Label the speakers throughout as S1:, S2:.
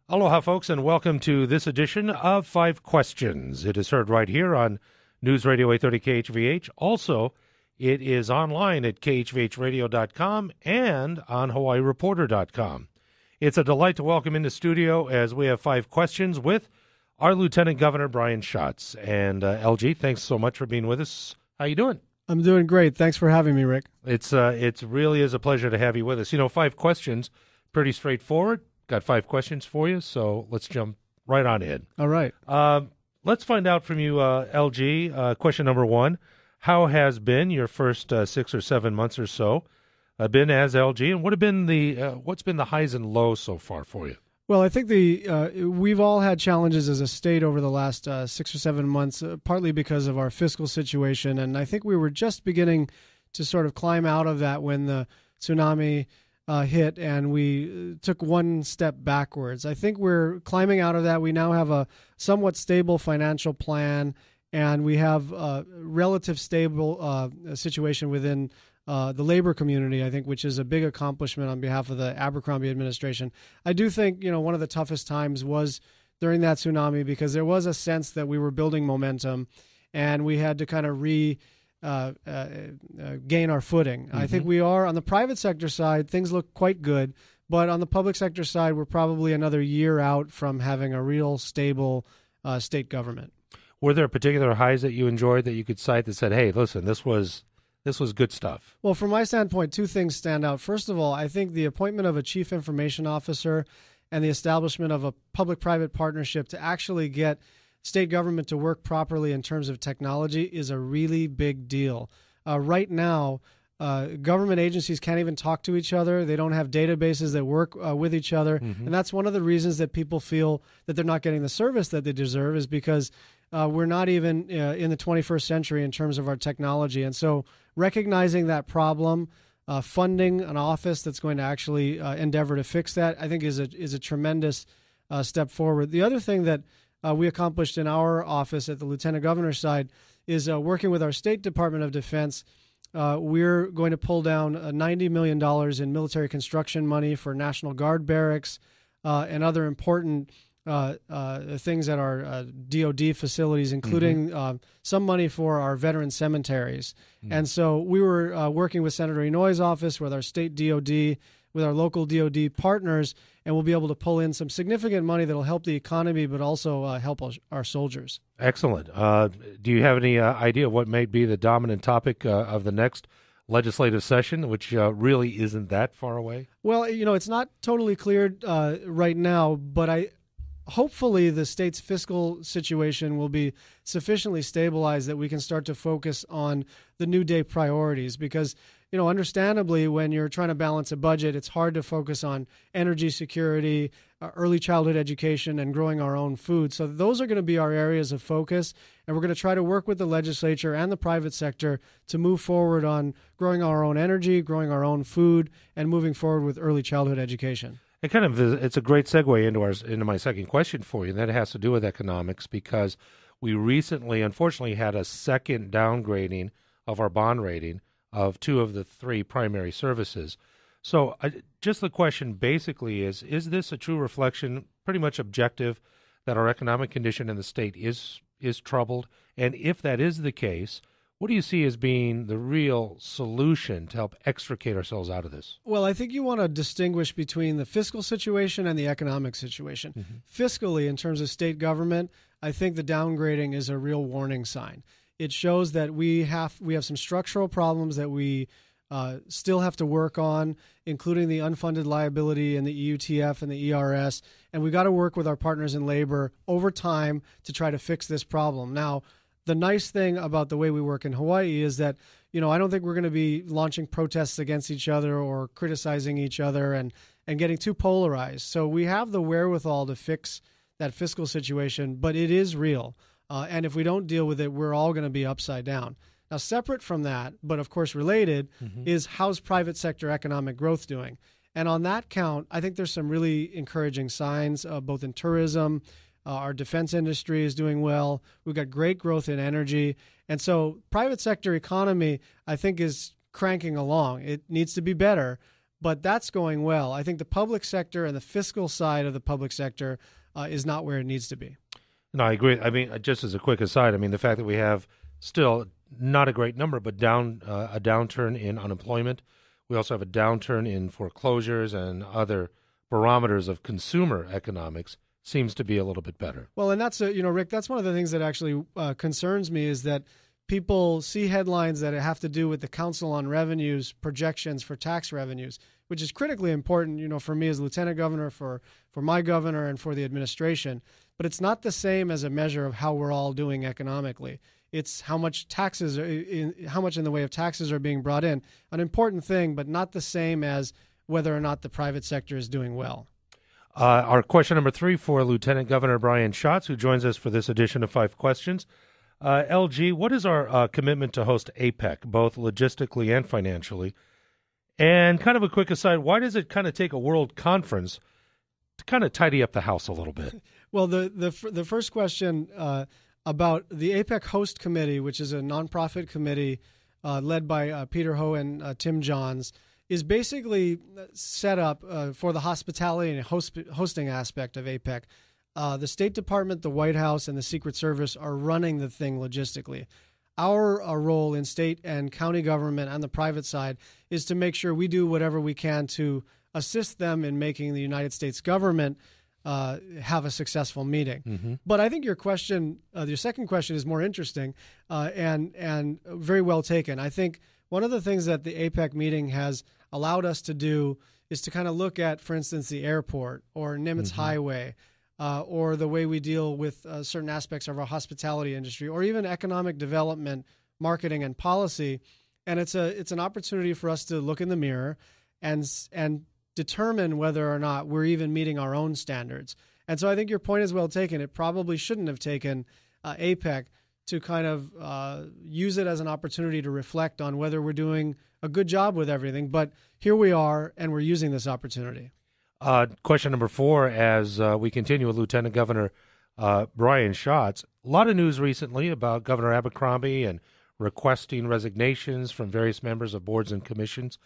S1: Aloha, folks, and welcome to this edition of Five Questions. It is heard right here on News Radio 830 KHVH. Also, it is online at khvhradio.com and on hawaiireporter.com. It's a delight to welcome in the studio as we have five questions with our Lieutenant Governor, Brian Schatz. And LG, thanks so much for being with us. How you doing?
S2: I'm doing great. Thanks for having me, Rick.
S1: It really is a pleasure to have you with us. You know, five questions, pretty straightforward. Got five questions for you, so let's jump right on in.
S2: All right.
S1: Let's find out from you, LG. Question number one: how has been your first 6 or 7 months or so been as LG, and what's been the highs and lows so far for you?
S2: Well, I think we've all had challenges as a state over the last 6 or 7 months, partly because of our fiscal situation, and I think we were just beginning to sort of climb out of that when the tsunami hit and we took one step backwards. I think we're climbing out of that. We now have a somewhat stable financial plan, and we have a relative stable situation within the labor community, I think, which is a big accomplishment on behalf of the Abercrombie administration. I do think, one of the toughest times was during that tsunami because there was a sense that we were building momentum and we had to kind of gain our footing. Mm-hmm. I think we are on the private sector side. Things look quite good, but on the public sector side, we're probably another year out from having a real stable state government.
S1: Were there particular highs that you enjoyed that you could cite that said, "Hey, listen, this was good stuff"?
S2: Well, from my standpoint, two things stand out. First of all, I think the appointment of a chief information officer and the establishment of a public-private partnership to actually get state government to work properly in terms of technology is a really big deal. Right now, government agencies can't even talk to each other. They don't have databases that work with each other. Mm-hmm. And that's one of the reasons that people feel that they're not getting the service that they deserve, is because we're not even in the 21st century in terms of our technology. And so recognizing that problem, funding an office that's going to actually endeavor to fix that, I think is a tremendous step forward. The other thing that we accomplished in our office at the Lieutenant Governor's side is working with our State Department of Defense. We're going to pull down $90 million in military construction money for National Guard barracks and other important things at our DOD facilities, including some money for our veteran cemeteries. Mm-hmm. And so we were working with Senator Inouye's office, with our state DOD, with our local DOD partners, and we'll be able to pull in some significant money that will help the economy, but also help our soldiers.
S1: Excellent. Do you have any idea what may be the dominant topic of the next legislative session, which really isn't that far away?
S2: Well, it's not totally cleared right now, but hopefully the state's fiscal situation will be sufficiently stabilized that we can start to focus on the new day priorities, because understandably, when you're trying to balance a budget, it's hard to focus on energy security, early childhood education, and growing our own food. So those are going to be our areas of focus, and we're going to try to work with the legislature and the private sector to move forward on growing our own energy, growing our own food, and moving forward with early childhood education.
S1: It's a great segue into my second question for you, and that has to do with economics, because we recently, unfortunately, had a second downgrading of our bond rating of two of the three primary services. So just the question basically is this a true reflection, pretty much objective, that our economic condition in the state is troubled? And if that is the case, what do you see as being the real solution to help extricate ourselves out of this?
S2: Well, I think you want to distinguish between the fiscal situation and the economic situation. Mm-hmm. Fiscally, in terms of state government, I think the downgrading is a real warning sign. It shows that we have some structural problems that we still have to work on, including the unfunded liability and the EUTF and the ERS. And we got to work with our partners in labor over time to try to fix this problem. Now, the nice thing about the way we work in Hawaii is that, I don't think we're going to be launching protests against each other or criticizing each other and getting too polarized. So we have the wherewithal to fix that fiscal situation, but it is real. And if we don't deal with it, we're all going to be upside down. Now, separate from that, but of course related, is how's private sector economic growth doing? And on that count, I think there's some really encouraging signs, both in tourism. Our defense industry is doing well. We've got great growth in energy. And so private sector economy, I think, is cranking along. It needs to be better, but that's going well. I think the public sector and the fiscal side of the public sector is not where it needs to be.
S1: No, I agree. I mean, just as a quick aside, I mean, the fact that we have still not a great number, but a downturn in unemployment. We also have a downturn in foreclosures and other barometers of consumer economics seems to be a little bit better.
S2: Well, and that's, Rick, that's one of the things that actually concerns me is that people see headlines that have to do with the Council on Revenue's projections for tax revenues, which is critically important, for me as lieutenant governor, for my governor, and for the administration. But it's not the same as a measure of how we're all doing economically. It's how much in the way of taxes are being brought in. An important thing, but not the same as whether or not the private sector is doing well.
S1: Our question number 3 for Lieutenant Governor Brian Schatz, who joins us for this edition of 5 Questions. LG, what is our commitment to host APEC, both logistically and financially? And kind of a quick aside, why does it kind of take a world conference to kind of tidy up the house a little bit?
S2: Well, the first question about the APEC Host Committee, which is a nonprofit committee led by Peter Ho and Tim Johns, is basically set up for the hospitality and hosting aspect of APEC. The State Department, the White House, and the Secret Service are running the thing logistically. Our role in state and county government on the private side is to make sure we do whatever we can to assist them in making the United States government have a successful meeting. Mm-hmm. But I think your question, your second question, is more interesting and very well taken. I think one of the things that the APEC meeting has allowed us to do is to kind of look at, for instance, the airport or Nimitz mm-hmm. Highway, or the way we deal with certain aspects of our hospitality industry, or even economic development, marketing, and policy. And it's an opportunity for us to look in the mirror and determine whether or not we're even meeting our own standards. And so I think your point is well taken. It probably shouldn't have taken APEC to kind of use it as an opportunity to reflect on whether we're doing a good job with everything. But here we are, and we're using this opportunity.
S1: Question number 4, as we continue with Lieutenant Governor Brian Schatz. A lot of news recently about Governor Abercrombie and requesting resignations from various members of boards and commissions.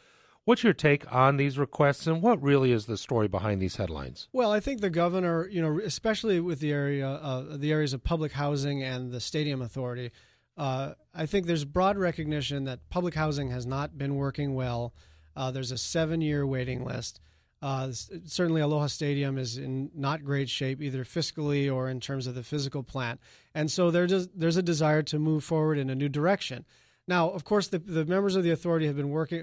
S1: What's your take on these requests, and what really is the story behind these headlines?
S2: Well, I think the governor, especially with the areas of public housing and the Stadium Authority, I think there's broad recognition that public housing has not been working well. There's a 7-year waiting list. Certainly Aloha Stadium is in not great shape, either fiscally or in terms of the physical plant. And so there's a desire to move forward in a new direction. Now, of course, the members of the authority have been working,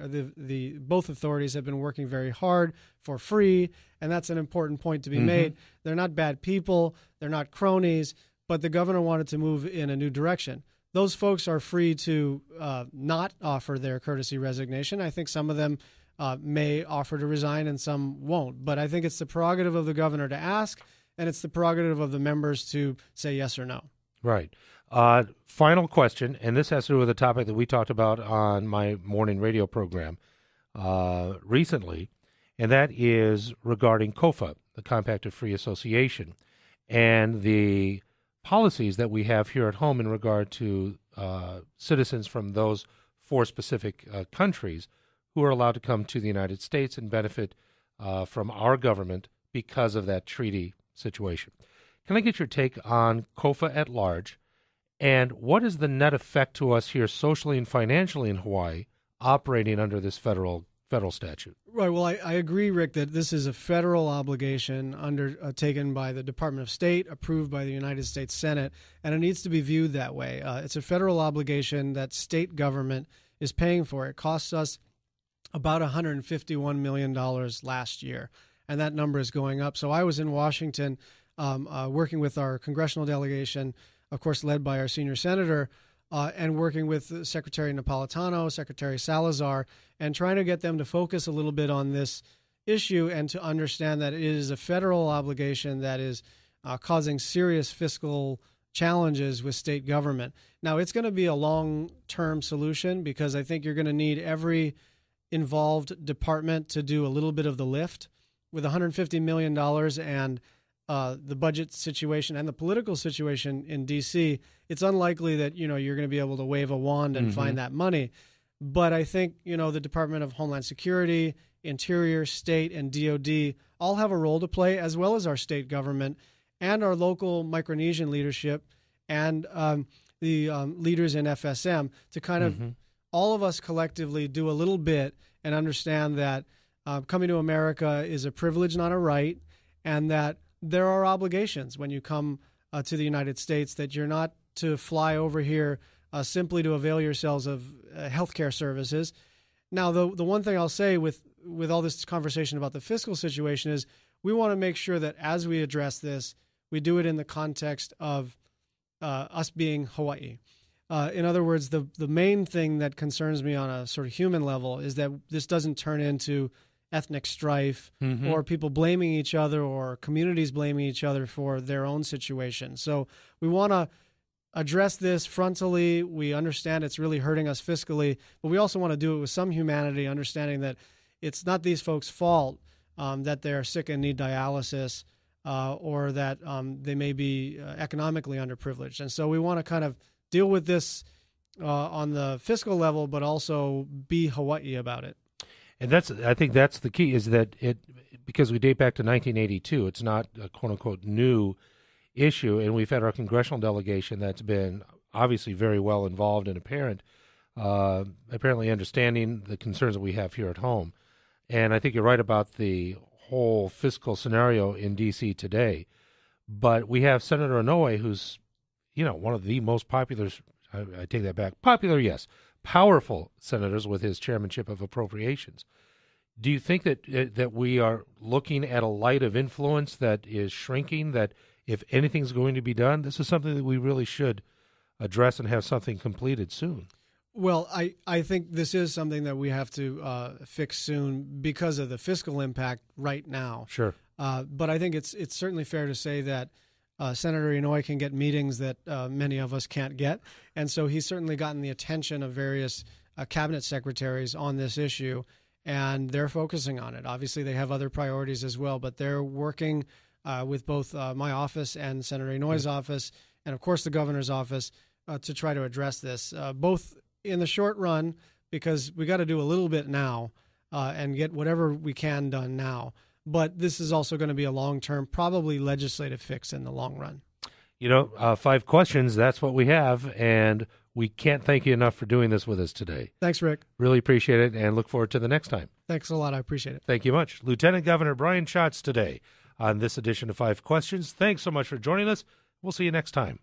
S2: both authorities have been working very hard for free, and that's an important point to be mm-hmm. made. They're not bad people, they're not cronies, but the governor wanted to move in a new direction. Those folks are free to not offer their courtesy resignation. I think some of them may offer to resign and some won't. But I think it's the prerogative of the governor to ask, and it's the prerogative of the members to say yes or no.
S1: Right. Final question, and this has to do with a topic that we talked about on my morning radio program recently, and that is regarding COFA, the Compact of Free Association, and the policies that we have here at home in regard to citizens from those 4 specific countries who are allowed to come to the United States and benefit from our government because of that treaty situation. Can I get your take on COFA at large, and what is the net effect to us here socially and financially in Hawaii operating under this federal statute?
S2: Right. Well, I agree, Rick, that this is a federal obligation undertaken by the Department of State, approved by the United States Senate, and it needs to be viewed that way. It's a federal obligation that state government is paying for. It costs us about $151 million last year, and that number is going up. So I was in Washington working with our congressional delegation, of course, led by our senior senator, and working with Secretary Napolitano, Secretary Salazar, and trying to get them to focus a little bit on this issue and to understand that it is a federal obligation that is causing serious fiscal challenges with state government. Now, it's going to be a long-term solution because I think you're going to need every involved department to do a little bit of the lift. With $150 million and the budget situation and the political situation in D.C., it's unlikely that you're going to be able to wave a wand and mm-hmm. find that money. But I think, the Department of Homeland Security, Interior, State, and DOD all have a role to play, as well as our state government and our local Micronesian leadership and the leaders in FSM to kind of all of us collectively do a little bit and understand that coming to America is a privilege, not a right, and that there are obligations when you come to the United States, that you're not to fly over here simply to avail yourselves of healthcare services. Now, the one thing I'll say with all this conversation about the fiscal situation is we want to make sure that as we address this, we do it in the context of us being Hawaii. In other words, the main thing that concerns me on a sort of human level is that this doesn't turn into ethnic strife or people blaming each other or communities blaming each other for their own situation. So we want to address this frontally. We understand it's really hurting us fiscally, but we also want to do it with some humanity, understanding that it's not these folks' fault that they're sick and need dialysis or that they may be economically underprivileged. And so we want to kind of deal with this on the fiscal level, but also be Hawaii about it.
S1: And I think that's the key, is that because we date back to 1982, it's not a quote-unquote new issue, and we've had our congressional delegation that's been obviously very well involved and apparently understanding the concerns that we have here at home. And I think you're right about the whole fiscal scenario in D.C. today. But we have Senator Inouye, who's, one of the most popular, I take that back, popular, yes, powerful senators with his chairmanship of appropriations. Do you think that we are looking at a light of influence that is shrinking, that if anything's going to be done, this is something that we really should address and have something completed soon?
S2: Well, I think this is something that we have to fix soon because of the fiscal impact right now.
S1: Sure.
S2: But I think it's certainly fair to say that Senator Inouye can get meetings that many of us can't get. And so he's certainly gotten the attention of various cabinet secretaries on this issue, and they're focusing on it. Obviously, they have other priorities as well, but they're working with both my office and Senator Inouye's office, and of course the governor's office, to try to address this, both in the short run, because we got to do a little bit now and get whatever we can done now. But this is also going to be a long-term, probably legislative fix in the long run.
S1: 5 questions, that's what we have, and we can't thank you enough for doing this with us today.
S2: Thanks, Rick.
S1: Really appreciate it, and look forward to the next time.
S2: Thanks a lot. I appreciate it.
S1: Thank you much. Lieutenant Governor Brian Schatz today on this edition of 5 Questions. Thanks so much for joining us. We'll see you next time.